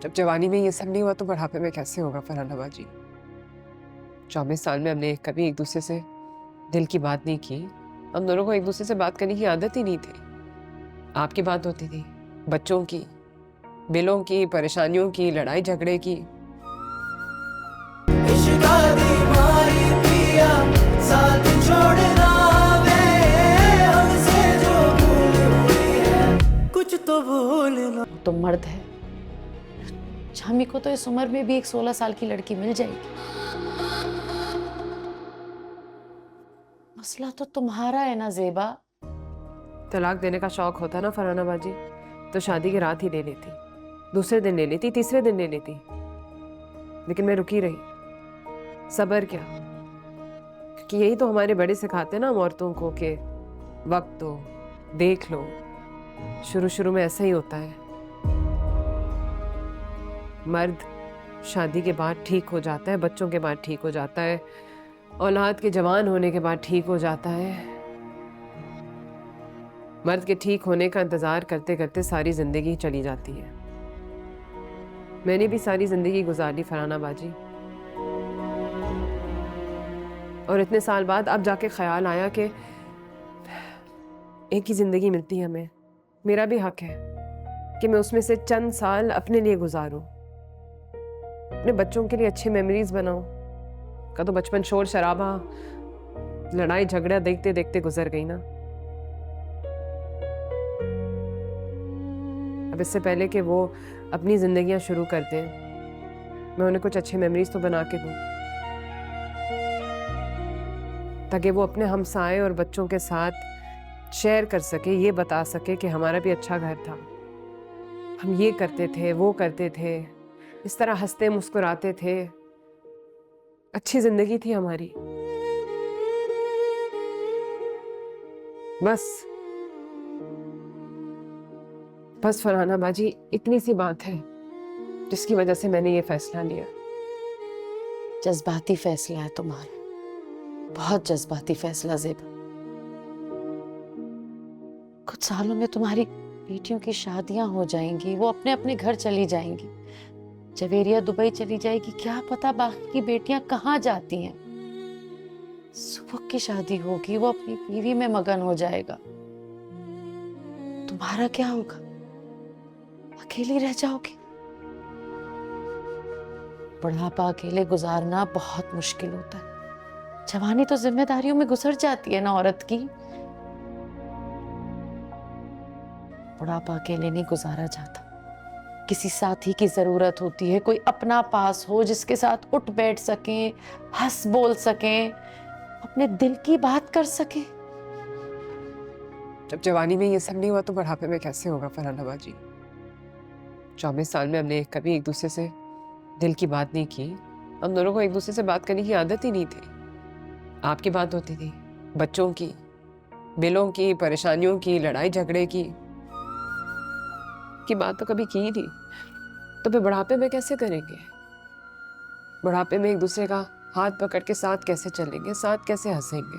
जब जवानी में ये सब नहीं हुआ तो बुढ़ापे में कैसे होगा फरहाना बाजी। 24 साल में हमने कभी एक दूसरे से दिल की बात नहीं की। हम दोनों को एक दूसरे से बात करने की आदत ही नहीं थी। आपकी बात होती थी, बच्चों की, बिलों की, परेशानियों की, लड़ाई झगड़े की। साथ छोड़ना हमसे जो भूल हुई है, कुछ तो भूलना। तो मर्द है, शामी को तो इस उम्र में भी एक 16 साल की लड़की मिल जाएगी। मसला तो तुम्हारा है ना ज़ेबा। तलाक देने का शौक होता ना फरहाना बाजी तो शादी की रात ही ले लेती, दूसरे दिन ले लेती, तीसरे दिन ले लेती। लेकिन मैं रुकी रही। सब्र क्या, क्योंकि यही तो हमारे बड़े सिखाते हैं ना हम औरतों को कि वक्त दो, देख लो। शुरू शुरू में ऐसा ही होता है। मर्द शादी के बाद ठीक हो जाता है, बच्चों के बाद ठीक हो जाता है, औलाद के जवान होने के बाद ठीक हो जाता है। मर्द के ठीक होने का इंतजार करते करते सारी जिंदगी चली जाती है। मैंने भी सारी जिंदगी गुजार ली फरहाना बाजी, और इतने साल बाद अब जाके ख्याल आया कि एक ही जिंदगी मिलती है हमें। मेरा भी हक है कि मैं उसमें से चंद साल अपने लिए गुजारूं, अपने बच्चों के लिए अच्छी मेमोरीज बनाऊं। का तो बचपन शोर शराबा, लड़ाई झगड़ा देखते देखते गुजर गई ना। अब इससे पहले कि वो अपनी जिंदगियां शुरू कर दें, मैं उन्हें कुछ अच्छी मेमोरीज तो बना के दूं, ताकि वो अपने हमसाए और बच्चों के साथ शेयर कर सके, ये बता सके कि हमारा भी अच्छा घर था, हम ये करते थे, वो करते थे, इस तरह हंसते मुस्कुराते थे, अच्छी जिंदगी थी हमारी। बस फरहाना बाजी इतनी सी बात है जिसकी वजह से मैंने ये फैसला लिया। जज्बाती फैसला है तुम्हारा, बहुत जज्बाती फैसला ज़ेबा। कुछ सालों में तुम्हारी बेटियों की शादियां हो जाएंगी, वो अपने अपने घर चली जाएंगी। जवेरिया दुबई चली जाएगी, क्या पता बाकी की बेटियां कहाँ जाती हैं। सुबह की शादी होगी, वो अपनी बीवी में मगन हो जाएगा। तुम्हारा क्या होगा? अकेली रह जाओगी। बुढ़ापा अकेले गुजारना बहुत मुश्किल होता है। जवानी तो जिम्मेदारियों में गुजर जाती है ना औरत की। बुढ़ापा अकेले नहीं गुजारा जाता, किसी साथी की जरूरत होती है, कोई अपना पास हो जिसके साथ उठ बैठ सकें, हंस बोल सकें, अपने दिल की बात कर सकें। जब जवानी में ये सब नहीं हुआ तो बुढ़ापे में कैसे होगा फरहाना बाजी। 24 साल में हमने कभी एक दूसरे से दिल की बात नहीं की। हम दोनों को एक दूसरे से बात करने की आदत ही नहीं थी। आपकी बात होती थी, बच्चों की, बिलों की, परेशानियों की, लड़ाई झगड़े की बात तो कभी की ही नहीं। तो फिर बुढ़ापे में कैसे करेंगे? बुढ़ापे में एक दूसरे का हाथ पकड़ के साथ कैसे चलेंगे, साथ कैसे हंसेंगे?